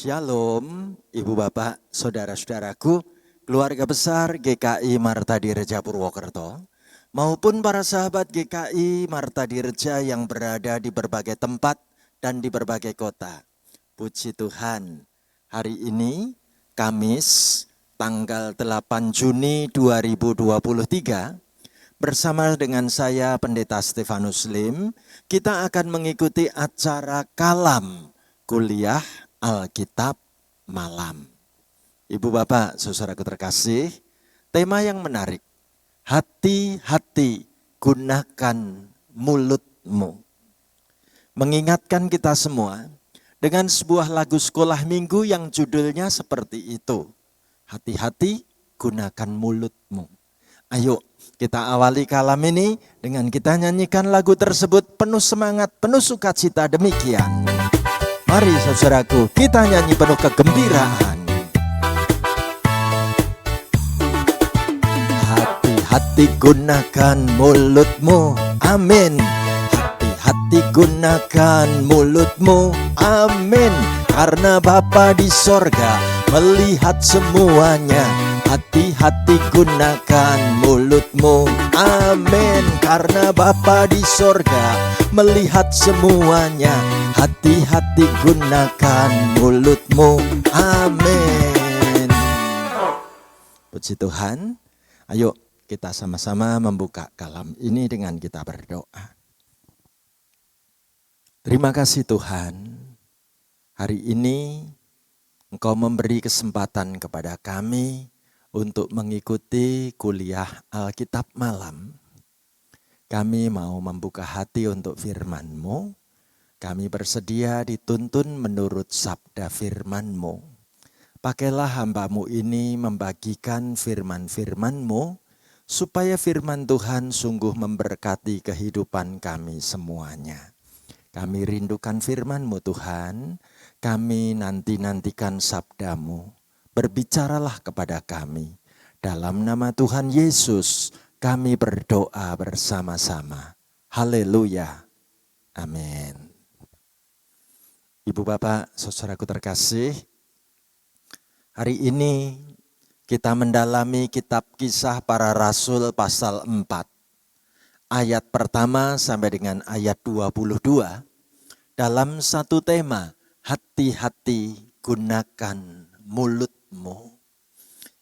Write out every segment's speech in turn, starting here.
Shalom, Ibu Bapak, Saudara-saudaraku, keluarga besar GKI Marta Dirja Purwokerto, maupun para sahabat GKI Marta Dirja yang berada di berbagai tempat dan di berbagai kota. Puji Tuhan, hari ini Kamis tanggal 8 Juni 2023, bersama dengan saya Pendeta Stefanus Lim, kita akan mengikuti acara Kalam Kuliah Alkitab Malam. Ibu Bapak, saudaraku terkasih, tema yang menarik, hati-hati gunakan mulutmu. Mengingatkan kita semua dengan sebuah lagu sekolah minggu yang judulnya seperti itu. Hati-hati gunakan mulutmu. Ayo kita awali kalam ini dengan kita nyanyikan lagu tersebut penuh semangat, penuh sukacita demikian. Mari saudaraku, kita nyanyi penuh kegembiraan. Hati-hati gunakan mulutmu, amin. Hati-hati gunakan mulutmu, amin. Karena Bapa di sorga melihat semuanya. Hati-hati gunakan mulutmu, amin. Karena Bapa di sorga melihat semuanya. Hati-hati gunakan mulutmu, amin. Puji Tuhan. Ayo kita sama-sama membuka kalam ini dengan kita berdoa. Terima kasih Tuhan, hari ini Engkau memberi kesempatan kepada kami untuk mengikuti kuliah Alkitab Malam. Kami mau membuka hati untuk firman-Mu. Kami bersedia dituntun menurut sabda firman-Mu. Pakailah hamba-Mu ini membagikan firman-firman-Mu, supaya firman Tuhan sungguh memberkati kehidupan kami semuanya. Kami rindukan firman-Mu Tuhan, kami nantikan sabda-Mu. Berbicaralah kepada kami. Dalam nama Tuhan Yesus kami berdoa bersama-sama. Haleluya. Amin. Ibu Bapak, saudaraku terkasih, hari ini kita mendalami kitab Kisah Para Rasul pasal 4. Ayat pertama sampai dengan ayat 22 dalam satu tema, hati-hati gunakan mulutmu.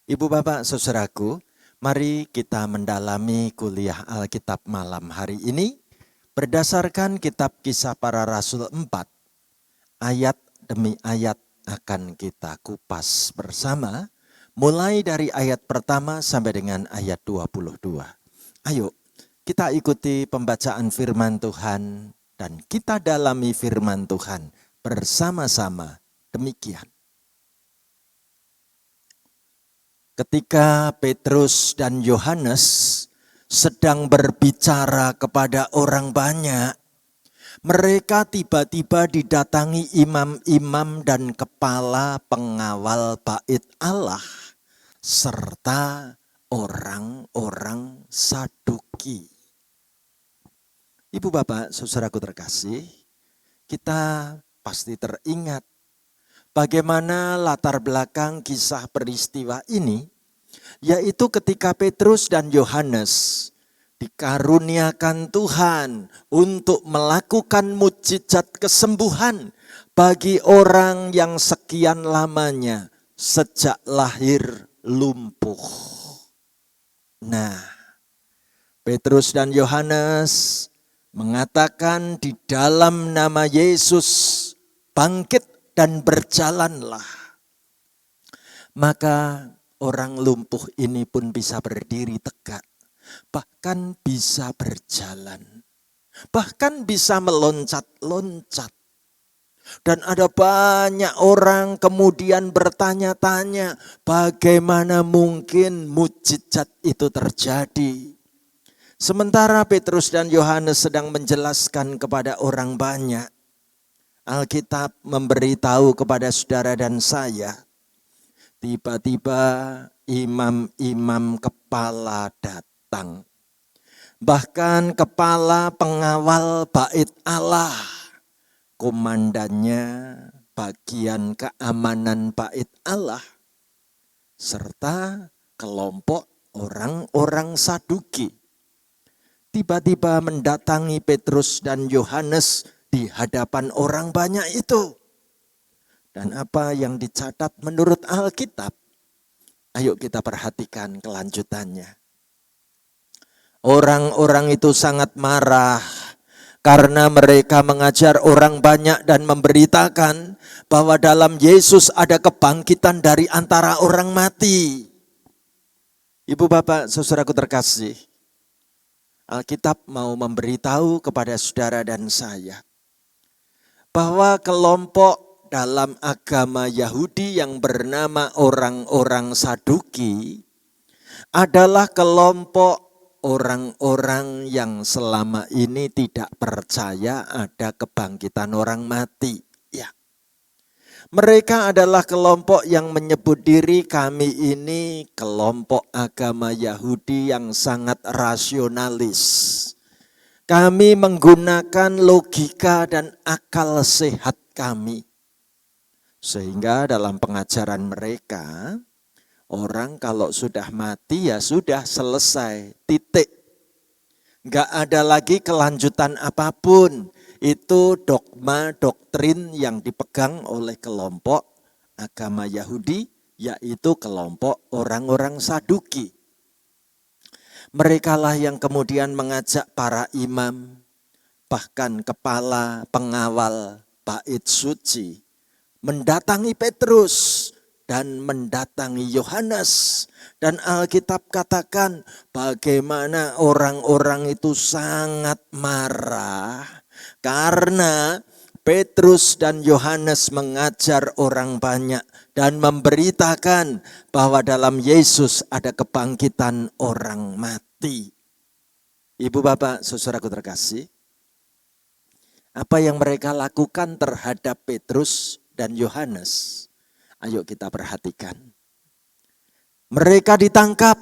Ibu Bapak saudaraku, mari kita mendalami kuliah Alkitab malam hari ini berdasarkan kitab Kisah Para Rasul 4. Ayat demi ayat akan kita kupas bersama, mulai dari ayat pertama sampai dengan ayat 22. Ayo kita ikuti pembacaan firman Tuhan dan kita dalami firman Tuhan bersama-sama. Demikian. Ketika Petrus dan Yohanes sedang berbicara kepada orang banyak, mereka tiba-tiba didatangi imam-imam dan kepala pengawal bait Allah serta orang-orang Saduki. Ibu Bapak, saudaraku terkasih, kita pasti teringat bagaimana latar belakang kisah peristiwa ini, yaitu ketika Petrus dan Yohanes dikaruniakan Tuhan untuk melakukan mukjizat kesembuhan bagi orang yang sekian lamanya sejak lahir lumpuh. Nah, Petrus dan Yohanes mengatakan di dalam nama Yesus bangkit dan berjalanlah. Maka orang lumpuh ini pun bisa berdiri tegak, bahkan bisa berjalan, bahkan bisa meloncat-loncat. Dan ada banyak orang kemudian bertanya-tanya, bagaimana mungkin mukjizat itu terjadi? Sementara Petrus dan Yohanes sedang menjelaskan kepada orang banyak, Alkitab memberitahu kepada saudara dan saya, tiba-tiba imam-imam kepala datang. Bahkan kepala pengawal bait Allah, komandannya bagian keamanan bait Allah, serta kelompok orang-orang Saduki tiba-tiba mendatangi Petrus dan Yohanes di hadapan orang banyak itu. Dan apa yang dicatat menurut Alkitab? Ayo kita perhatikan kelanjutannya. Orang-orang itu sangat marah karena mereka mengajar orang banyak dan memberitakan bahwa dalam Yesus ada kebangkitan dari antara orang mati. Ibu bapak saudaraku terkasih, Alkitab mau memberitahu kepada saudara dan saya bahwa kelompok dalam agama Yahudi yang bernama orang-orang Saduki adalah kelompok orang-orang yang selama ini tidak percaya ada kebangkitan orang mati. Ya. Mereka adalah kelompok yang menyebut diri kami ini kelompok agama Yahudi yang sangat rasionalis. Kami menggunakan logika dan akal sehat kami. Sehingga dalam pengajaran mereka, orang kalau sudah mati ya sudah selesai, titik. Enggak ada lagi kelanjutan apapun. Itu dogma, doktrin yang dipegang oleh kelompok agama Yahudi, yaitu kelompok orang-orang Saduki. Merekalah yang kemudian mengajak para imam, bahkan kepala pengawal bait suci, mendatangi Petrus dan mendatangi Yohanes. Dan Alkitab katakan bagaimana orang-orang itu sangat marah karena Petrus dan Yohanes mengajar orang banyak dan memberitakan bahwa dalam Yesus ada kebangkitan orang mati. Ibu bapak saudaraku terkasih, apa yang mereka lakukan terhadap Petrus dan Yohanes? Ayo kita perhatikan. Mereka ditangkap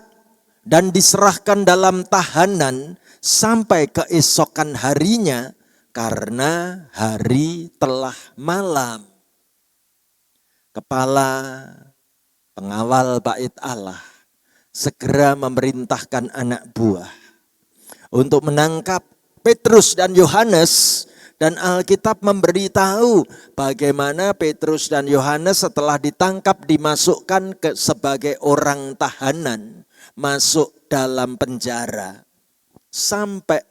dan diserahkan dalam tahanan sampai keesokan harinya karena hari telah malam. Kepala pengawal bait Allah segera memerintahkan anak buah untuk menangkap Petrus dan Yohanes. Dan Alkitab memberitahu bagaimana Petrus dan Yohanes setelah ditangkap dimasukkan sebagai orang tahanan, masuk dalam penjara sampai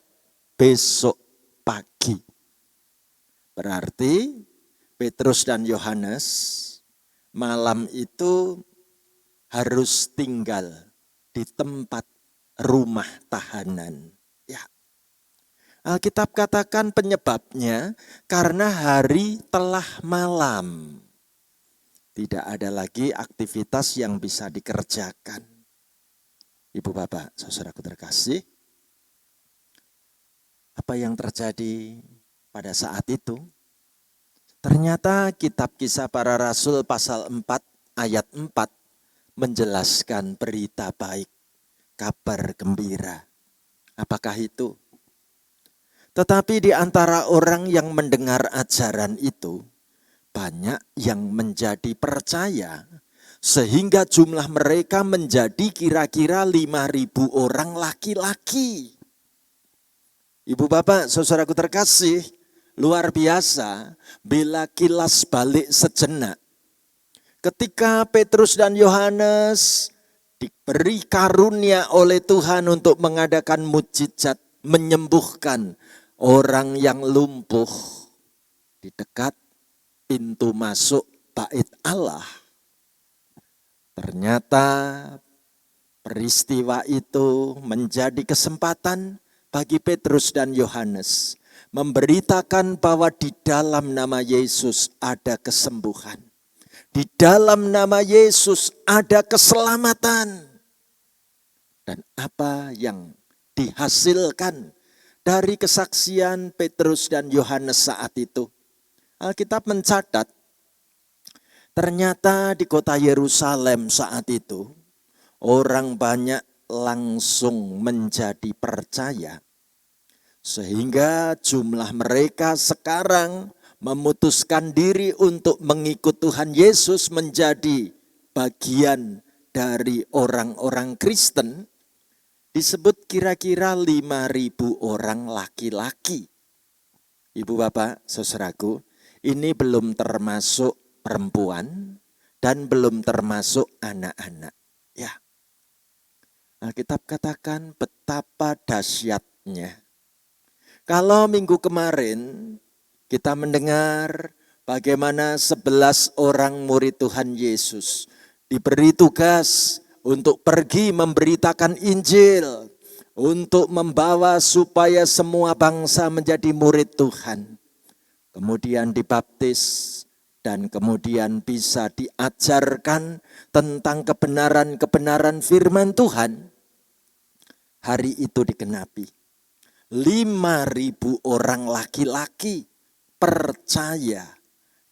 besok pagi. Berarti Petrus dan Yohanes malam itu harus tinggal di tempat rumah tahanan. Alkitab katakan penyebabnya karena hari telah malam. Tidak ada lagi aktivitas yang bisa dikerjakan. Ibu bapak, saudaraku terkasih, apa yang terjadi pada saat itu? Ternyata kitab Kisah Para Rasul pasal 4 ayat 4 menjelaskan berita baik, kabar gembira. Apakah itu? Tetapi di antara orang yang mendengar ajaran itu, banyak yang menjadi percaya, sehingga jumlah mereka menjadi kira-kira 5.000 orang laki-laki. Ibu bapak, saudaraku terkasih, luar biasa bila kilas balik sejenak. Ketika Petrus dan Yohanes diberi karunia oleh Tuhan untuk mengadakan mukjizat, menyembuhkan orang yang lumpuh di dekat pintu masuk bait Allah. Ternyata peristiwa itu menjadi kesempatan bagi Petrus dan Yohanes memberitakan bahwa di dalam nama Yesus ada kesembuhan. Di dalam nama Yesus ada keselamatan. Dan apa yang dihasilkan dari kesaksian Petrus dan Yohanes saat itu? Alkitab mencatat, ternyata di kota Yerusalem saat itu, orang banyak langsung menjadi percaya. Sehingga jumlah mereka sekarang memutuskan diri untuk mengikut Tuhan Yesus menjadi bagian dari orang-orang Kristen, disebut kira-kira 5.000 orang laki-laki. Ibu bapak, saudaraku, ini belum termasuk perempuan dan belum termasuk anak-anak. Ya, Alkitab katakan betapa dahsyatnya. Kalau minggu kemarin kita mendengar bagaimana 11 orang murid Tuhan Yesus diberi tugas untuk pergi memberitakan Injil, untuk membawa supaya semua bangsa menjadi murid Tuhan. Kemudian dibaptis dan kemudian bisa diajarkan tentang kebenaran-kebenaran firman Tuhan. Hari itu digenapi. 5.000 orang laki-laki percaya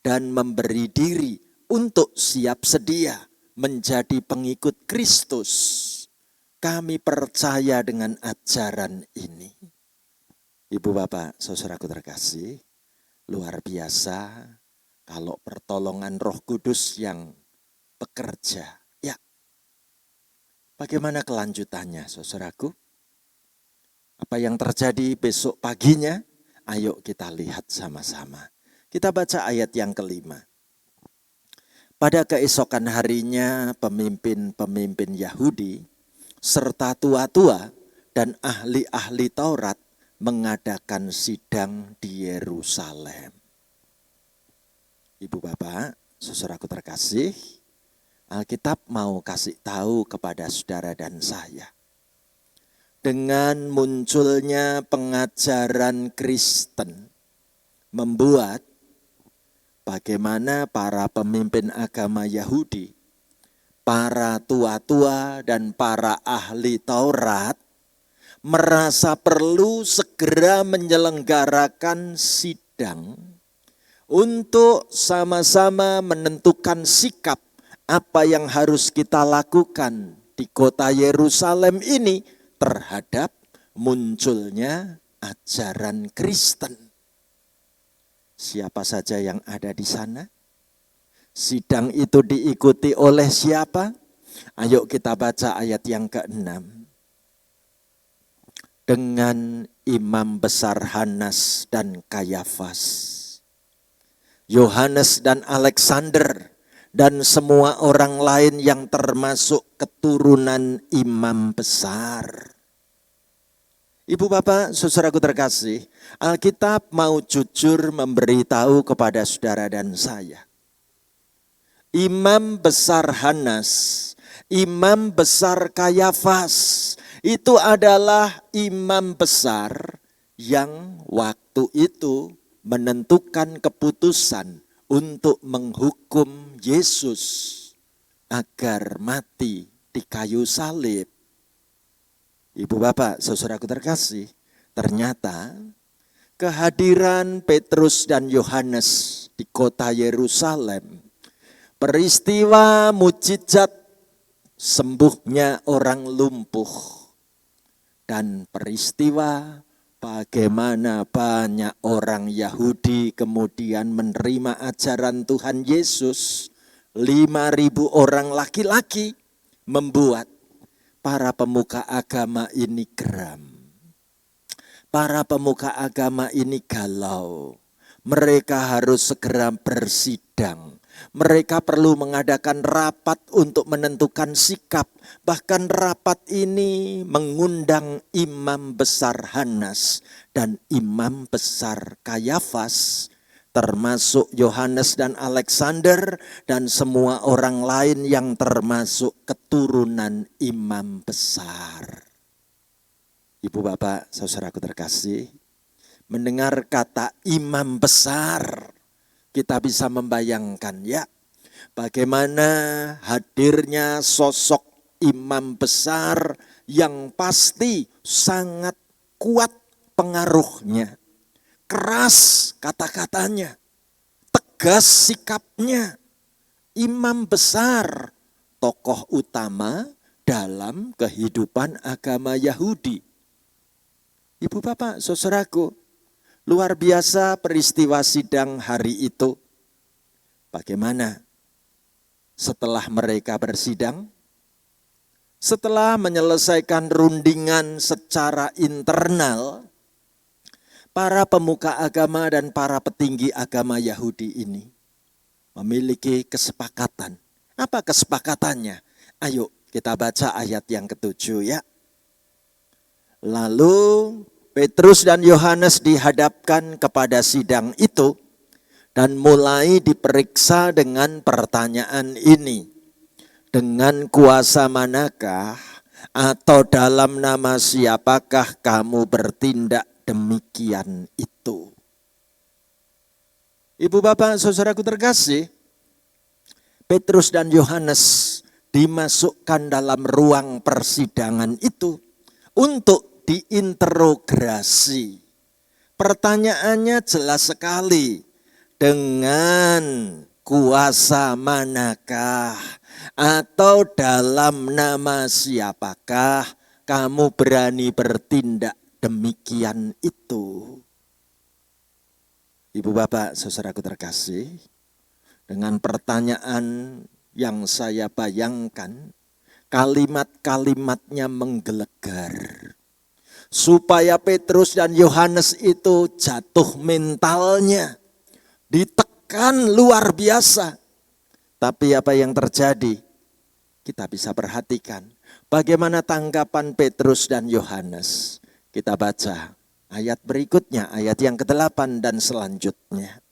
dan memberi diri untuk siap sedia menjadi pengikut Kristus. Kami percaya dengan ajaran ini. Ibu bapak, saudaraku terkasih, luar biasa kalau pertolongan Roh Kudus yang bekerja. Ya, bagaimana kelanjutannya saudaraku? Apa yang terjadi besok paginya? Ayo kita lihat sama-sama. Kita baca ayat yang kelima. Pada keesokan harinya pemimpin-pemimpin Yahudi serta tua-tua dan ahli-ahli Taurat mengadakan sidang di Yerusalem. Ibu bapak, saudaraku terkasih, Alkitab mau kasih tahu kepada saudara dan saya. Dengan munculnya pengajaran Kristen membuat bagaimana para pemimpin agama Yahudi, para tua-tua dan para ahli Taurat merasa perlu segera menyelenggarakan sidang untuk sama-sama menentukan sikap apa yang harus kita lakukan di kota Yerusalem ini terhadap munculnya ajaran Kristen. Siapa saja yang ada di sana? Sidang itu diikuti oleh siapa? Ayo kita baca ayat yang ke-6. Dengan imam besar Hanas dan Kayafas, Yohanes dan Alexander, dan semua orang lain yang termasuk keturunan imam besar. Ibu bapak, saudaraku terkasih, Alkitab mau jujur memberitahu kepada saudara dan saya. Imam besar Hanas, imam besar Kayafas, itu adalah imam besar yang waktu itu menentukan keputusan untuk menghukum Yesus agar mati di kayu salib. Ibu bapak, saudaraku terkasih, ternyata kehadiran Petrus dan Yohanes di kota Yerusalem, peristiwa mujizat sembuhnya orang lumpuh, dan peristiwa bagaimana banyak orang Yahudi kemudian menerima ajaran Tuhan Yesus, 5.000 orang laki-laki, membuat para pemuka agama ini geram. Para pemuka agama ini galau. Mereka harus segera bersidang. Mereka perlu mengadakan rapat untuk menentukan sikap. Bahkan rapat ini mengundang imam besar Hanas dan imam besar Kayafas, termasuk Yohanes dan Alexander dan semua orang lain yang termasuk keturunan imam besar. Ibu bapak, saudaraku terkasih, mendengar kata imam besar, kita bisa membayangkan ya, bagaimana hadirnya sosok imam besar yang pasti sangat kuat pengaruhnya. Keras kata-katanya, tegas sikapnya. Imam besar, tokoh utama dalam kehidupan agama Yahudi. Ibu bapak, saudaraku, Luar biasa peristiwa sidang hari itu. Bagaimana setelah mereka bersidang? Setelah menyelesaikan rundingan secara internal, para pemuka agama dan para petinggi agama Yahudi ini memiliki kesepakatan. Apa kesepakatannya? Ayo kita baca ayat yang ke-7 ya. Lalu Petrus dan Yohanes dihadapkan kepada sidang itu dan mulai diperiksa dengan pertanyaan ini. Dengan kuasa manakah atau dalam nama siapakah kamu bertindak demikian itu? Ibu bapak saudaraku terkasih, Petrus dan Yohanes dimasukkan dalam ruang persidangan itu untuk diinterogasi. Pertanyaannya jelas sekali. Dengan kuasa manakah atau dalam nama siapakah kamu berani bertindak demikian itu? Ibu bapak saudaraku terkasih, dengan pertanyaan yang saya bayangkan, kalimat-kalimatnya menggelegar. Supaya Petrus dan Yohanes itu jatuh mentalnya, ditekan luar biasa. Tapi apa yang terjadi? Kita bisa perhatikan bagaimana tanggapan Petrus dan Yohanes. Kita baca ayat berikutnya, ayat yang ke-8 dan selanjutnya.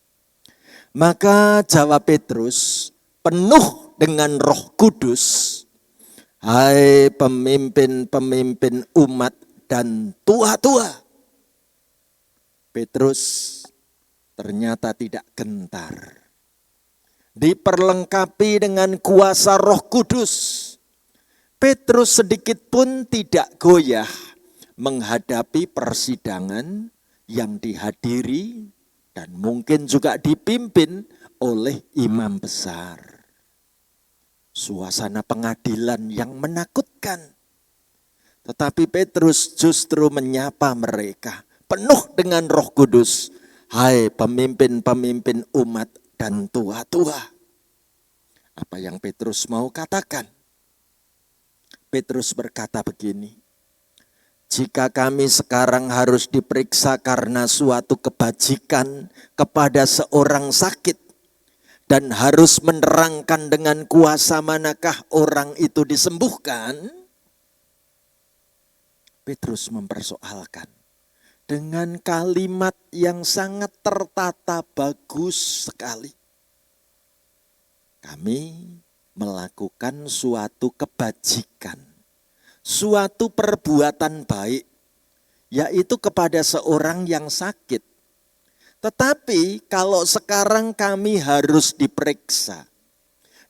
Maka jawab Petrus penuh dengan Roh Kudus, hai pemimpin-pemimpin umat dan tua-tua. Petrus ternyata tidak gentar. Diperlengkapi dengan kuasa Roh Kudus. Petrus sedikit pun tidak goyah menghadapi persidangan yang dihadiri dan mungkin juga dipimpin oleh imam besar. Suasana pengadilan yang menakutkan. Tetapi Petrus justru menyapa mereka penuh dengan Roh Kudus. Hai pemimpin-pemimpin umat dan tua-tua. Apa yang Petrus mau katakan? Petrus berkata begini. Jika kami sekarang harus diperiksa karena suatu kebajikan kepada seorang sakit dan harus menerangkan dengan kuasa manakah orang itu disembuhkan, Petrus mempersoalkan dengan kalimat yang sangat tertata bagus sekali. Kami melakukan suatu kebajikan, suatu perbuatan baik, yaitu kepada seorang yang sakit. Tetapi kalau sekarang kami harus diperiksa,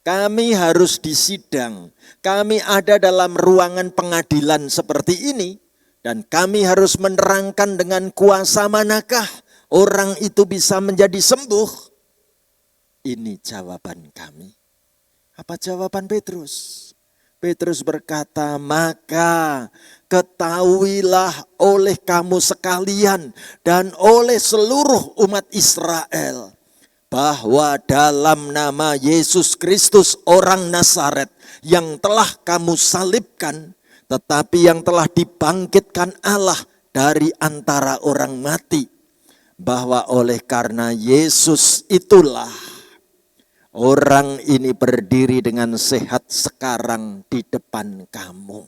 kami harus disidang, kami ada dalam ruangan pengadilan seperti ini, dan kami harus menerangkan dengan kuasa manakah orang itu bisa menjadi sembuh. Ini jawaban kami. Apa jawaban Petrus? Petrus berkata, maka ketahuilah oleh kamu sekalian dan oleh seluruh umat Israel, bahwa dalam nama Yesus Kristus orang Nazaret yang telah kamu salibkan, tetapi yang telah dibangkitkan Allah dari antara orang mati, bahwa oleh karena Yesus itulah orang ini berdiri dengan sehat sekarang di depan kamu.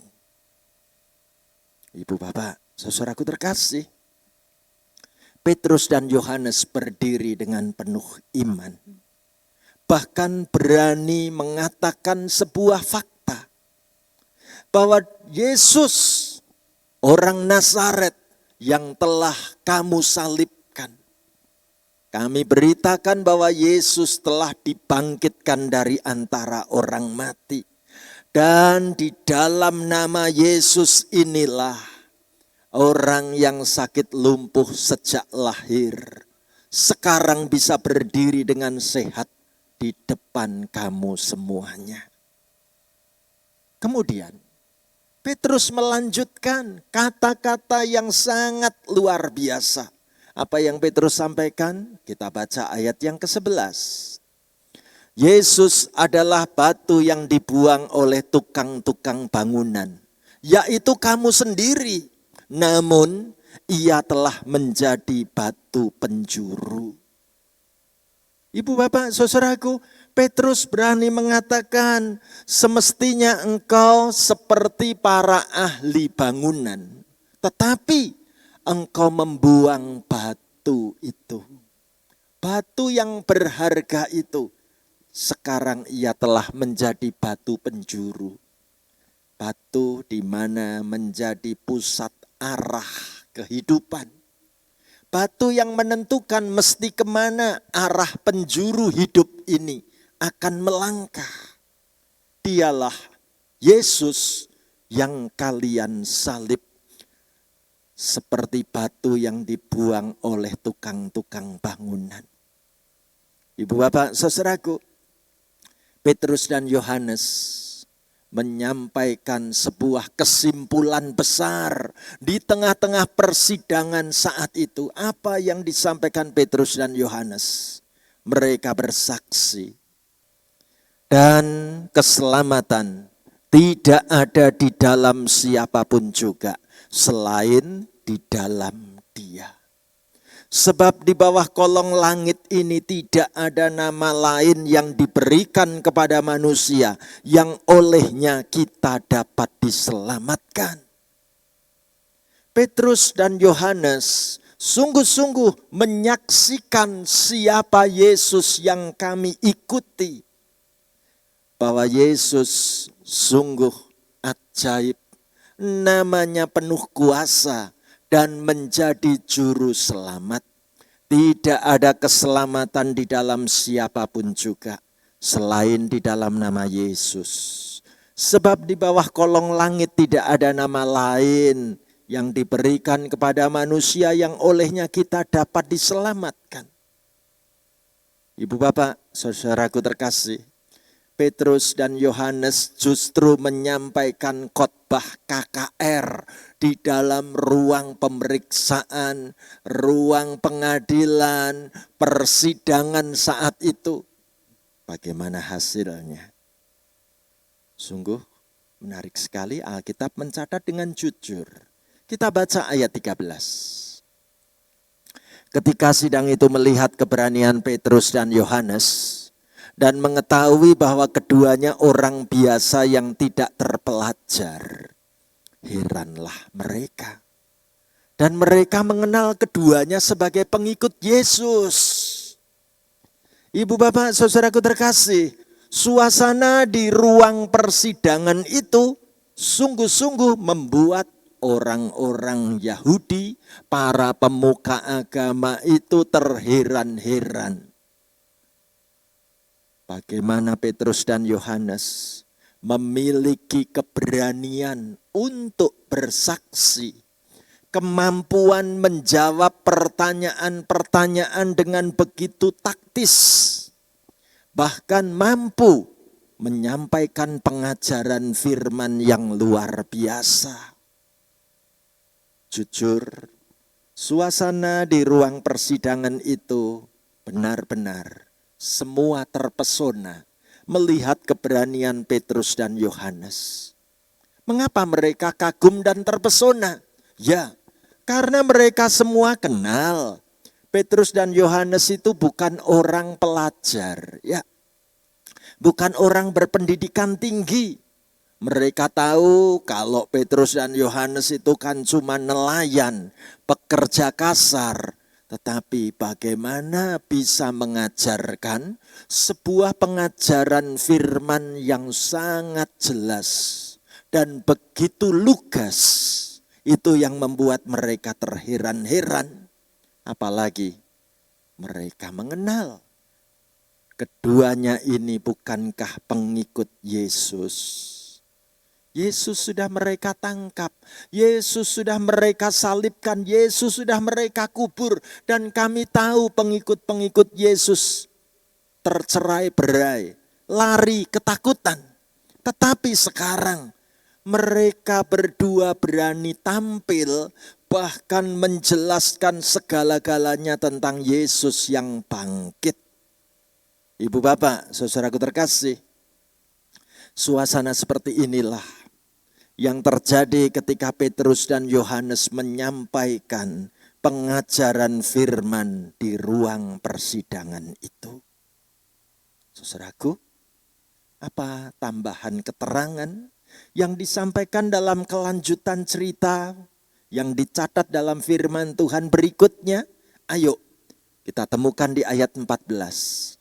Ibu bapak, saudaraku terkasih, Petrus dan Yohanes berdiri dengan penuh iman. Bahkan berani mengatakan sebuah fakta. Bahwa Yesus orang Nazaret yang telah kamu salibkan. Kami beritakan bahwa Yesus telah dibangkitkan dari antara orang mati. Dan di dalam nama Yesus inilah orang yang sakit lumpuh sejak lahir sekarang bisa berdiri dengan sehat di depan kamu semuanya. Kemudian Petrus melanjutkan kata-kata yang sangat luar biasa. Apa yang Petrus sampaikan? Kita baca ayat yang ke-11. Yesus adalah batu yang dibuang oleh tukang-tukang bangunan, yaitu kamu sendiri. Namun ia telah menjadi batu penjuru. Ibu bapak saudaraku, Petrus berani mengatakan semestinya engkau seperti para ahli bangunan. Tetapi engkau membuang batu itu. Batu yang berharga itu. Sekarang ia telah menjadi batu penjuru. Batu di mana menjadi pusat arah kehidupan. Batu yang menentukan mesti kemana arah penjuru hidup ini akan melangkah. Dialah Yesus yang kalian salib. Seperti batu yang dibuang oleh tukang-tukang bangunan. Ibu bapak saudaraku, Petrus dan Yohanes menyampaikan sebuah kesimpulan besar di tengah-tengah persidangan saat itu. Apa yang disampaikan Petrus dan Yohanes? Mereka bersaksi. Dan keselamatan tidak ada di dalam siapapun juga selain di dalam Dia. Sebab di bawah kolong langit ini tidak ada nama lain yang diberikan kepada manusia yang olehnya kita dapat diselamatkan. Petrus dan Yohanes sungguh-sungguh menyaksikan siapa Yesus yang kami ikuti. Bahwa Yesus sungguh ajaib, namanya penuh kuasa dan menjadi juru selamat. Tidak ada keselamatan di dalam siapapun juga selain di dalam nama Yesus. Sebab di bawah kolong langit tidak ada nama lain yang diberikan kepada manusia yang olehnya kita dapat diselamatkan. Ibu bapak, saudaraku terkasih, Petrus dan Yohanes justru menyampaikan khotbah KKR di dalam ruang pemeriksaan, ruang pengadilan, persidangan saat itu. Bagaimana hasilnya? Sungguh menarik sekali, Alkitab mencatat dengan jujur. Kita baca ayat 13. Ketika sidang itu melihat keberanian Petrus dan Yohanes, dan mengetahui bahwa keduanya orang biasa yang tidak terpelajar, heranlah mereka. Dan mereka mengenal keduanya sebagai pengikut Yesus. Ibu bapak saudaraku terkasih, suasana di ruang persidangan itu sungguh-sungguh membuat orang-orang Yahudi, para pemuka agama itu terheran-heran. Bagaimana Petrus dan Yohanes memiliki keberanian untuk bersaksi, kemampuan menjawab pertanyaan-pertanyaan dengan begitu taktis, bahkan mampu menyampaikan pengajaran firman yang luar biasa. Jujur, suasana di ruang persidangan itu benar-benar semua terpesona melihat keberanian Petrus dan Yohanes. Mengapa mereka kagum dan terpesona? Ya, karena mereka semua kenal. Petrus dan Yohanes itu bukan orang pelajar, ya. Bukan orang berpendidikan tinggi. Mereka tahu kalau Petrus dan Yohanes itu kan cuma nelayan, pekerja kasar. Tetapi bagaimana bisa mengajarkan sebuah pengajaran firman yang sangat jelas dan begitu lugas. Itu yang membuat mereka terheran-heran. Apalagi mereka mengenal keduanya ini bukankah pengikut Yesus. Yesus sudah mereka tangkap, Yesus sudah mereka salibkan, Yesus sudah mereka kubur. Dan kami tahu pengikut-pengikut Yesus tercerai-berai, lari ketakutan. Tetapi sekarang mereka berdua berani tampil, bahkan menjelaskan segala-galanya tentang Yesus yang bangkit. Ibu bapak, saudaraku terkasih, suasana seperti inilah yang terjadi ketika Petrus dan Yohanes menyampaikan pengajaran firman di ruang persidangan itu. Saudaraku, apa tambahan keterangan yang disampaikan dalam kelanjutan cerita yang dicatat dalam firman Tuhan berikutnya? Ayo kita temukan di ayat 14.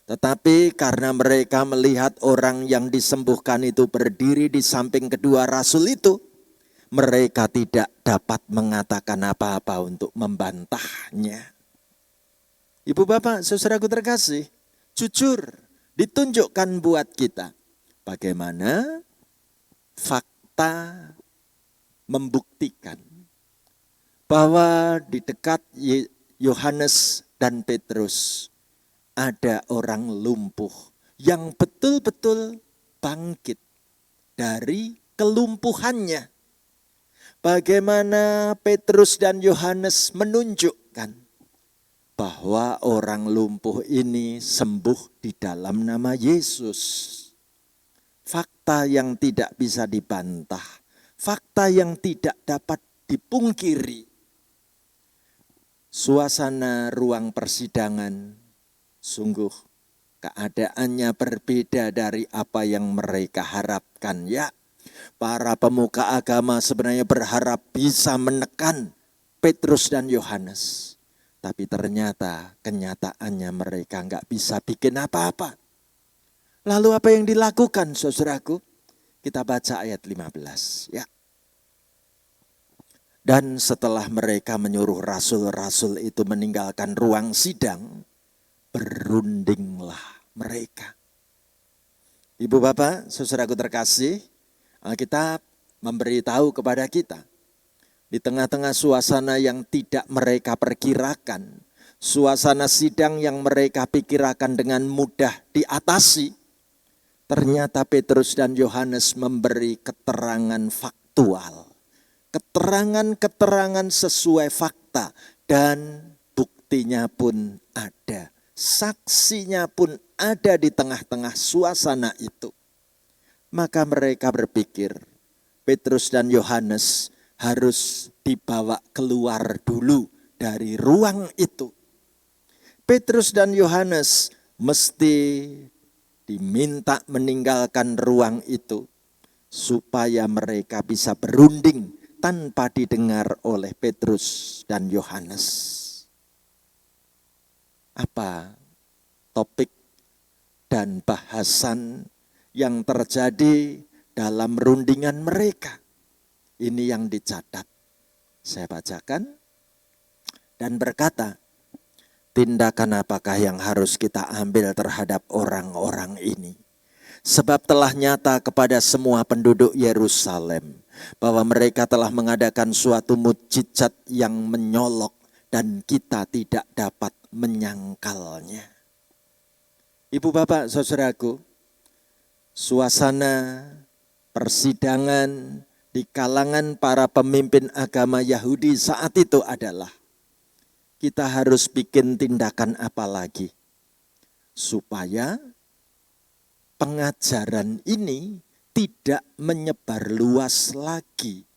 Tetapi karena mereka melihat orang yang disembuhkan itu berdiri di samping kedua rasul itu, mereka tidak dapat mengatakan apa-apa untuk membantahnya. Ibu bapak, saudaraku terkasih, jujur ditunjukkan buat kita bagaimana fakta membuktikan bahwa di dekat Yohanes dan Petrus ada orang lumpuh yang betul-betul bangkit dari kelumpuhannya. Bagaimana Petrus dan Yohanes menunjukkan bahwa orang lumpuh ini sembuh di dalam nama Yesus. Fakta yang tidak bisa dibantah, fakta yang tidak dapat dipungkiri. Suasana ruang persidangan sungguh keadaannya berbeda dari apa yang mereka harapkan. Ya, para pemuka agama sebenarnya berharap bisa menekan Petrus dan Yohanes. Tapi ternyata kenyataannya mereka nggak bisa bikin apa-apa. Lalu apa yang dilakukan, saudaraku? Kita baca ayat 15 ya. Dan setelah mereka menyuruh rasul-rasul itu meninggalkan ruang sidang, berundinglah mereka. Ibu bapak, saudaraku terkasih, Alkitab memberitahu kepada kita, di tengah-tengah suasana yang tidak mereka perkirakan, suasana sidang yang mereka pikirkan dengan mudah diatasi, ternyata Petrus dan Yohanes memberi keterangan faktual, keterangan-keterangan sesuai fakta, dan buktinya pun ada. Saksinya pun ada di tengah-tengah suasana itu. Maka mereka berpikir Petrus dan Yohanes harus dibawa keluar dulu dari ruang itu. Petrus dan Yohanes mesti diminta meninggalkan ruang itu supaya mereka bisa berunding tanpa didengar oleh Petrus dan Yohanes. Apa topik dan bahasan yang terjadi dalam rundingan mereka? Ini yang dicatat. Saya bacakan dan berkata, tindakan apakah yang harus kita ambil terhadap orang-orang ini? Sebab telah nyata kepada semua penduduk Yerusalem bahwa mereka telah mengadakan suatu mukjizat yang menyolok dan kita tidak dapat menyangkalnya. Ibu bapak saudaraku, suasana persidangan di kalangan para pemimpin agama Yahudi saat itu adalah, kita harus bikin tindakan apa lagi supaya pengajaran ini tidak menyebar luas lagi.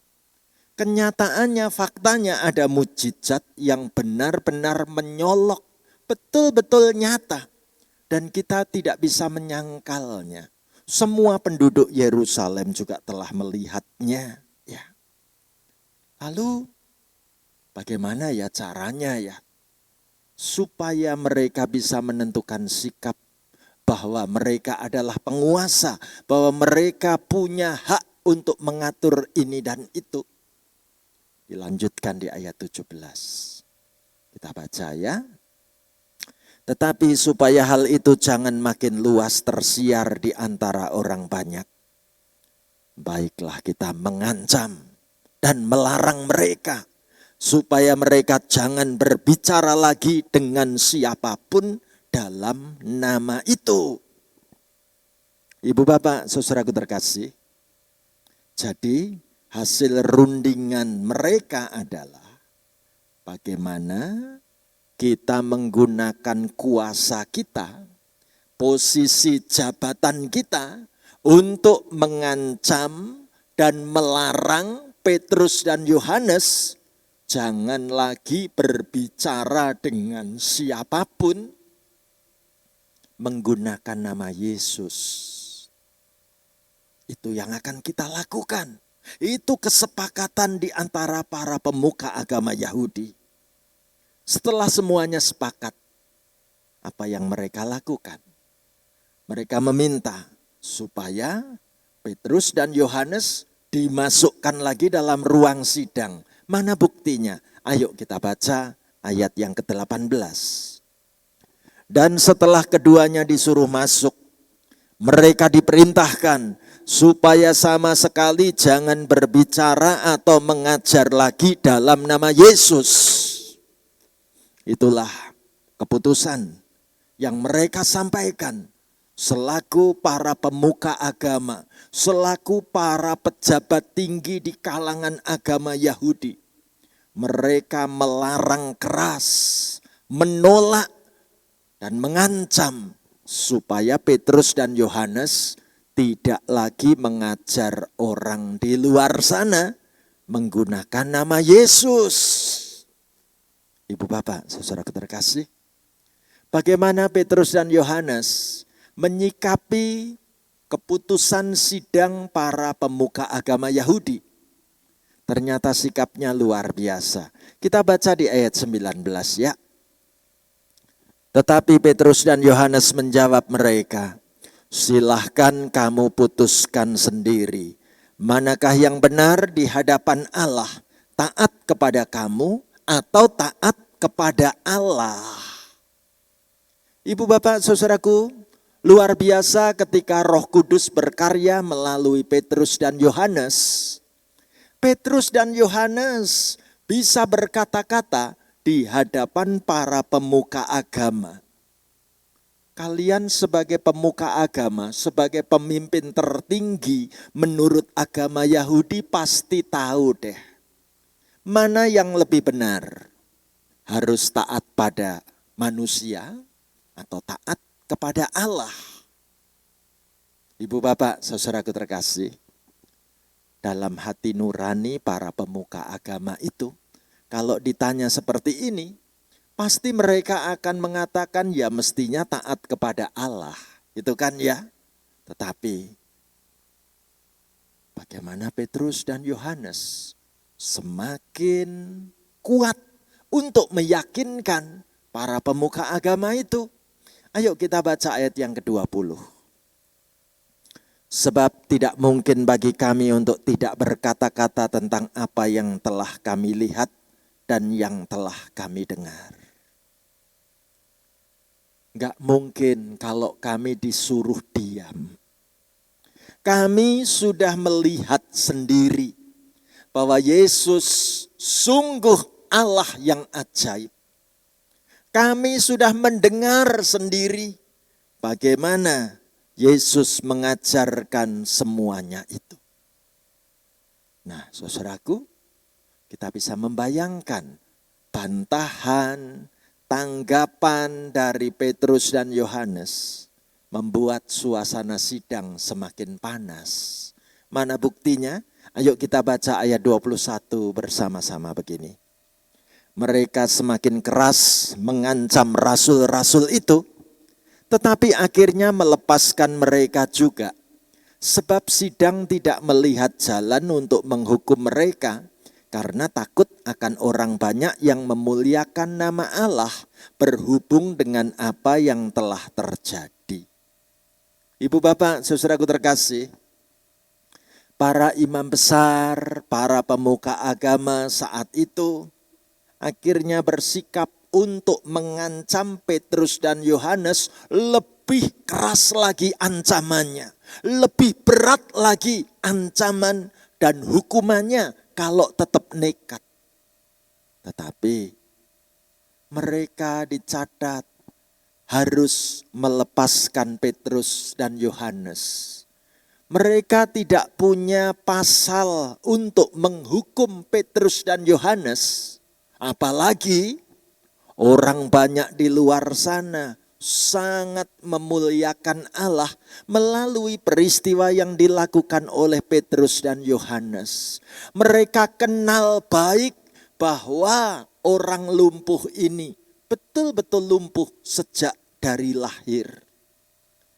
Kenyataannya, faktanya ada mukjizat yang benar-benar menyolok, betul-betul nyata. Dan kita tidak bisa menyangkalnya. Semua penduduk Yerusalem juga telah melihatnya. Ya. Lalu bagaimana ya caranya ya? Supaya mereka bisa menentukan sikap bahwa mereka adalah penguasa, bahwa mereka punya hak untuk mengatur ini dan itu. Dilanjutkan di ayat 17. Kita baca ya. Tetapi supaya hal itu jangan makin luas tersiar di antara orang banyak, baiklah kita mengancam dan melarang mereka supaya mereka jangan berbicara lagi dengan siapapun dalam nama itu. Ibu bapak saudaraku terkasih, jadi hasil rundingan mereka adalah bagaimana kita menggunakan kuasa kita, posisi jabatan kita untuk mengancam dan melarang Petrus dan Yohanes jangan lagi berbicara dengan siapapun menggunakan nama Yesus. Itu yang akan kita lakukan. Itu kesepakatan di antara para pemuka agama Yahudi. Setelah semuanya sepakat, apa yang mereka lakukan? Mereka meminta supaya Petrus dan Yohanes dimasukkan lagi dalam ruang sidang. Mana buktinya? Ayo kita baca ayat yang ke-18. Dan setelah keduanya disuruh masuk, mereka diperintahkan supaya sama sekali jangan berbicara atau mengajar lagi dalam nama Yesus. Itulah keputusan yang mereka sampaikan selaku para pemuka agama, selaku para pejabat tinggi di kalangan agama Yahudi. Mereka melarang keras, menolak dan mengancam supaya Petrus dan Yohanes tidak lagi mengajar orang di luar sana menggunakan nama Yesus. Ibu bapak, saudara terkasih, bagaimana Petrus dan Yohanes menyikapi keputusan sidang para pemuka agama Yahudi? Ternyata sikapnya luar biasa. Kita baca di ayat 19 ya. Tetapi Petrus dan Yohanes menjawab mereka, silahkan kamu putuskan sendiri. Manakah yang benar di hadapan Allah, taat kepada kamu atau taat kepada Allah? Ibu bapak saudaraku, luar biasa ketika Roh Kudus berkarya melalui Petrus dan Yohanes. Petrus dan Yohanes bisa berkata-kata di hadapan para pemuka agama. Kalian sebagai pemuka agama, sebagai pemimpin tertinggi menurut agama Yahudi pasti tahu deh. Mana yang lebih benar? Harus taat pada manusia atau taat kepada Allah? Ibu bapak saudaraku terkasih, dalam hati nurani para pemuka agama itu, kalau ditanya seperti ini, pasti mereka akan mengatakan ya mestinya taat kepada Allah. Itu kan ya. Tetapi bagaimana Petrus dan Yohanes semakin kuat untuk meyakinkan para pemuka agama itu. Ayo kita baca ayat yang ke-20. Sebab tidak mungkin bagi kami untuk tidak berkata-kata tentang apa yang telah kami lihat dan yang telah kami dengar. Enggak mungkin kalau kami disuruh diam. Kami sudah melihat sendiri bahwa Yesus sungguh Allah yang ajaib. Kami sudah mendengar sendiri bagaimana Yesus mengajarkan semuanya itu. Nah, saudaraku, kita bisa membayangkan bantahan, tanggapan dari Petrus dan Yohanes membuat suasana sidang semakin panas. Mana buktinya? Ayo kita baca ayat 21 bersama-sama begini. Mereka semakin keras mengancam rasul-rasul itu, tetapi akhirnya melepaskan mereka juga. Sebab sidang tidak melihat jalan untuk menghukum mereka, karena takut akan orang banyak yang memuliakan nama Allah berhubung dengan apa yang telah terjadi. Ibu bapak, saudaraku terkasih, para imam besar, para pemuka agama saat itu akhirnya bersikap untuk mengancam Petrus dan Yohanes lebih keras lagi ancamannya. Lebih berat lagi ancaman dan hukumannya kalau tetap nekat. Tetapi mereka dicatat harus melepaskan Petrus dan Yohanes. Mereka tidak punya pasal untuk menghukum Petrus dan Yohanes. Apalagi orang banyak di luar sana sangat memuliakan Allah melalui peristiwa yang dilakukan oleh Petrus dan Yohanes. Mereka kenal baik bahwa orang lumpuh ini betul-betul lumpuh sejak dari lahir.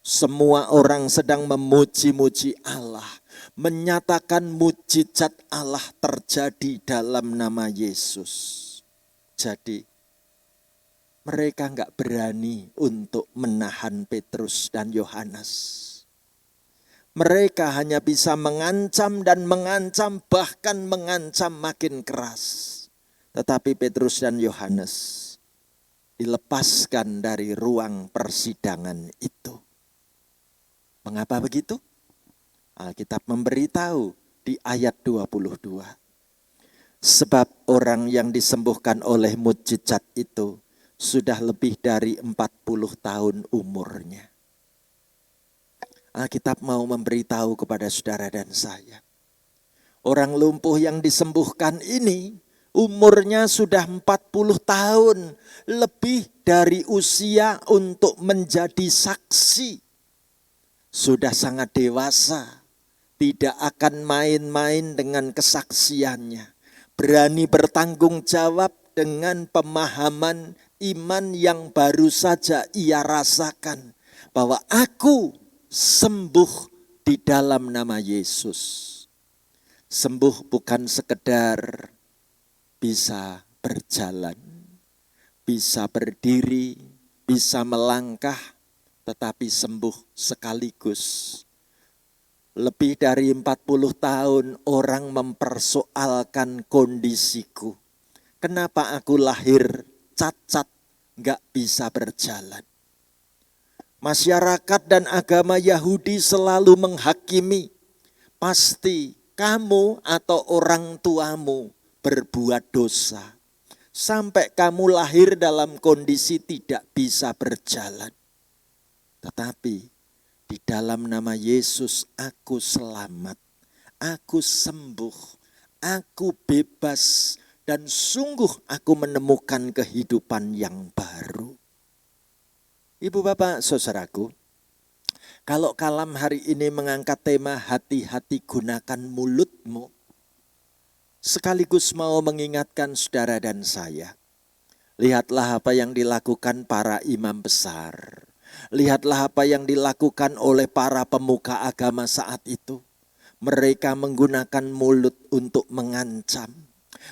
Semua orang sedang memuji-muji Allah, menyatakan mujizat Allah terjadi dalam nama Yesus. Jadi mereka enggak berani untuk menahan Petrus dan Yohanes. Mereka hanya bisa mengancam dan mengancam, bahkan mengancam makin keras. Tetapi Petrus dan Yohanes dilepaskan dari ruang persidangan itu. Mengapa begitu? Alkitab memberitahu di ayat 22. Sebab orang yang disembuhkan oleh mujizat itu sudah lebih dari 40 tahun umurnya. Alkitab mau memberitahu kepada saudara dan saya. Orang lumpuh yang disembuhkan ini umurnya sudah 40 tahun. Lebih dari usia untuk menjadi saksi. Sudah sangat dewasa, tidak akan main-main dengan kesaksiannya. Berani bertanggung jawab dengan pemahaman iman yang baru saja ia rasakan. Bahwa aku sembuh di dalam nama Yesus. Sembuh bukan sekedar bisa berjalan, bisa berdiri, bisa melangkah, tetapi sembuh sekaligus. Lebih dari 40 tahun orang mempersoalkan kondisiku. Kenapa aku lahir cacat, gak bisa berjalan? Masyarakat dan agama Yahudi selalu menghakimi. Pasti kamu atau orang tuamu berbuat dosa. Sampai kamu lahir dalam kondisi tidak bisa berjalan. Tetapi di dalam nama Yesus aku selamat, aku sembuh, aku bebas, dan sungguh aku menemukan kehidupan yang baru. Ibu bapak saudaraku, kalau Kalam hari ini mengangkat tema hati-hati gunakan mulutmu, sekaligus mau mengingatkan saudara dan saya. Lihatlah apa yang dilakukan para imam besar. Lihatlah apa yang dilakukan oleh para pemuka agama saat itu. Mereka menggunakan mulut untuk mengancam.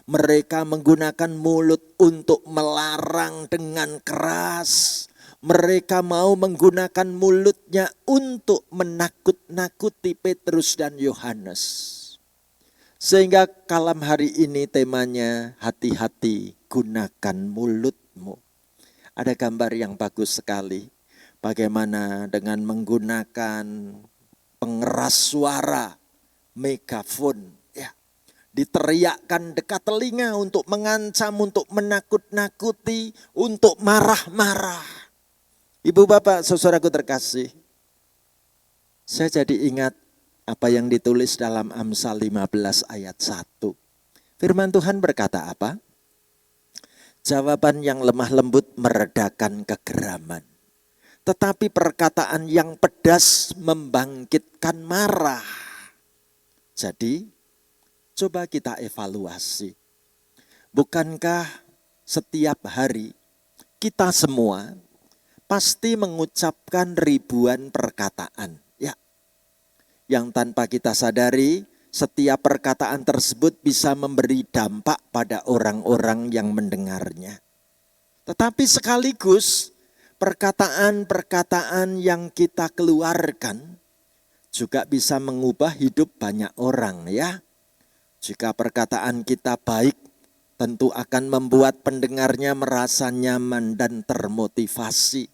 Mereka menggunakan mulut untuk melarang dengan keras. Mereka mau menggunakan mulutnya untuk menakut-nakuti Petrus dan Yohanes. Sehingga Kalam hari ini temanya hati-hati gunakan mulutmu. Ada gambar yang bagus sekali. Bagaimana dengan menggunakan pengeras suara, megafon, ya, diteriakkan dekat telinga untuk mengancam, untuk menakut-nakuti, untuk marah-marah. Ibu bapak saudaraku terkasih, saya jadi ingat apa yang ditulis dalam Amsal 15 ayat 1. Firman Tuhan berkata apa? Jawaban yang lemah lembut meredakan kegeraman. Tetapi perkataan yang pedas membangkitkan marah. Jadi, coba kita evaluasi. Bukankah setiap hari kita semua pasti mengucapkan ribuan perkataan? Ya, yang tanpa kita sadari, setiap perkataan tersebut bisa memberi dampak pada orang-orang yang mendengarnya. Tetapi sekaligus perkataan-perkataan yang kita keluarkan juga bisa mengubah hidup banyak orang, ya. Jika perkataan kita baik, tentu akan membuat pendengarnya merasa nyaman dan termotivasi.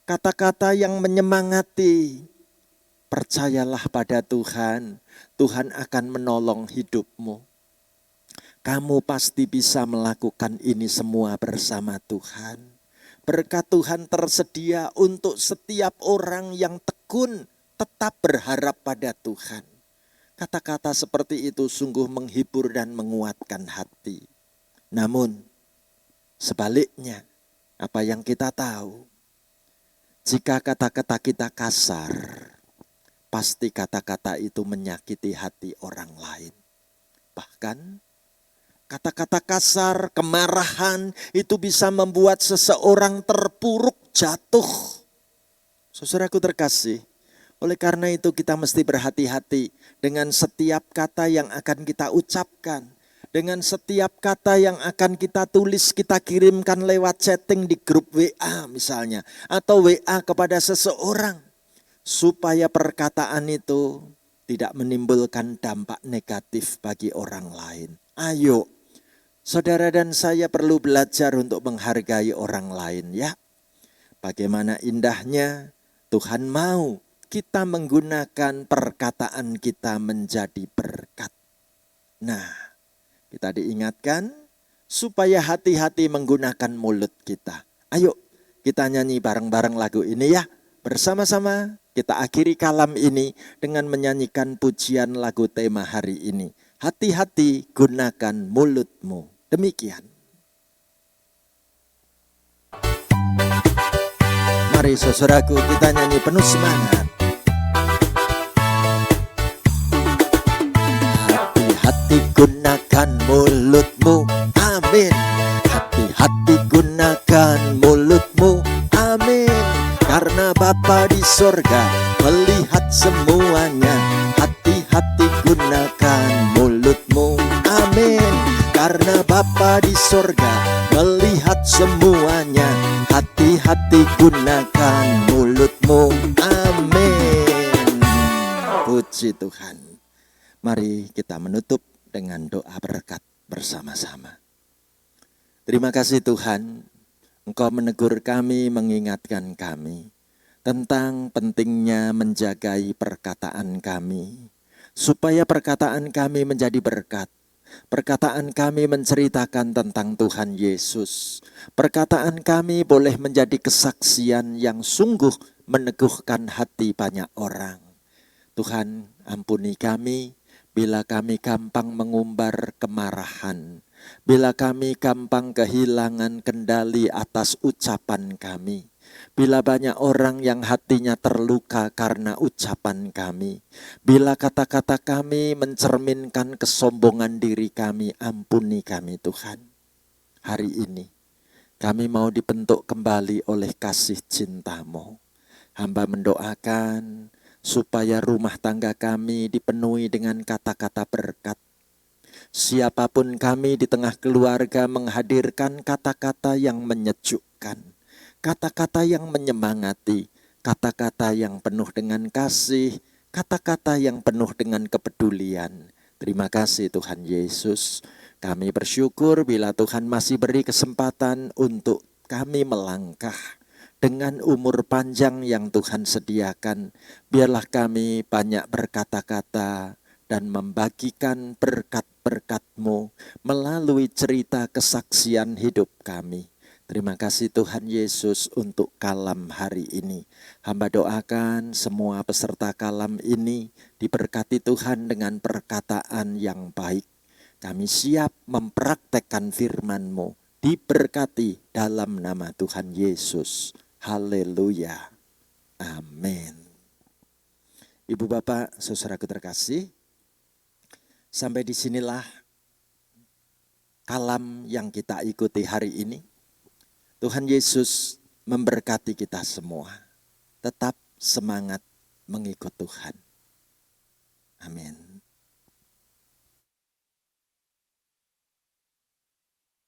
Kata-kata yang menyemangati, percayalah pada Tuhan, Tuhan akan menolong hidupmu. Kamu pasti bisa melakukan ini semua bersama Tuhan. Berkat Tuhan tersedia untuk setiap orang yang tekun tetap berharap pada Tuhan. Kata-kata seperti itu sungguh menghibur dan menguatkan hati. Namun sebaliknya, apa yang kita tahu, jika kata-kata kita kasar, pasti kata-kata itu menyakiti hati orang lain. Bahkan kata-kata kasar, kemarahan itu bisa membuat seseorang terpuruk jatuh. Saudaraku terkasih, oleh karena itu kita mesti berhati-hati dengan setiap kata yang akan kita ucapkan. Dengan setiap kata yang akan kita tulis, kita kirimkan lewat chatting di grup WA misalnya. Atau WA kepada seseorang. Supaya perkataan itu tidak menimbulkan dampak negatif bagi orang lain. Ayo, saudara dan saya perlu belajar untuk menghargai orang lain ya. Bagaimana indahnya Tuhan mau kita menggunakan perkataan kita menjadi berkat. Nah, kita diingatkan supaya hati-hati menggunakan mulut kita. Ayo kita nyanyi bareng-bareng lagu ini ya. Bersama-sama kita akhiri kalam ini dengan menyanyikan pujian lagu tema hari ini. Hati-hati gunakan mulutmu. Demikian. Mari saudaraku kita nyanyi penuh semangat. Hati-hati gunakan mulutmu, amin. Hati-hati gunakan mulutmu, amin. Karena Bapa di sorga melihat semuanya. Hati-hati gunakan mulutmu, amin. Karena Bapa di sorga melihat semuanya. Hati-hati gunakan mulutmu, amin. Puji Tuhan. Mari kita menutup dengan doa berkat bersama-sama. Terima kasih Tuhan, Engkau menegur kami, mengingatkan kami tentang pentingnya menjagai perkataan kami, supaya perkataan kami menjadi berkat. Perkataan kami menceritakan tentang Tuhan Yesus. Perkataan kami boleh menjadi kesaksian yang sungguh meneguhkan hati banyak orang. Tuhan, ampuni kami bila kami gampang mengumbar kemarahan, bila kami gampang kehilangan kendali atas ucapan kami, bila banyak orang yang hatinya terluka karena ucapan kami, bila kata-kata kami mencerminkan kesombongan diri kami, ampuni kami Tuhan. Hari ini kami mau dibentuk kembali oleh kasih cinta-Mu. Hamba mendoakan supaya rumah tangga kami dipenuhi dengan kata-kata berkat. Siapapun kami di tengah keluarga menghadirkan kata-kata yang menyejukkan, kata-kata yang menyemangati, kata-kata yang penuh dengan kasih, kata-kata yang penuh dengan kepedulian. Terima kasih Tuhan Yesus. Kami bersyukur bila Tuhan masih beri kesempatan untuk kami melangkah. Dengan umur panjang yang Tuhan sediakan, biarlah kami banyak berkata-kata dan membagikan berkat-berkat-Mu melalui cerita kesaksian hidup kami. Terima kasih Tuhan Yesus untuk kalam hari ini. Hamba doakan semua peserta kalam ini diberkati Tuhan dengan perkataan yang baik. Kami siap mempraktekkan firman-Mu, diberkati dalam nama Tuhan Yesus. Haleluya. Amin. Ibu bapak, saudaraku terkasih, sampai disinilah kalam yang kita ikuti hari ini. Tuhan Yesus memberkati kita semua. Tetap semangat mengikut Tuhan.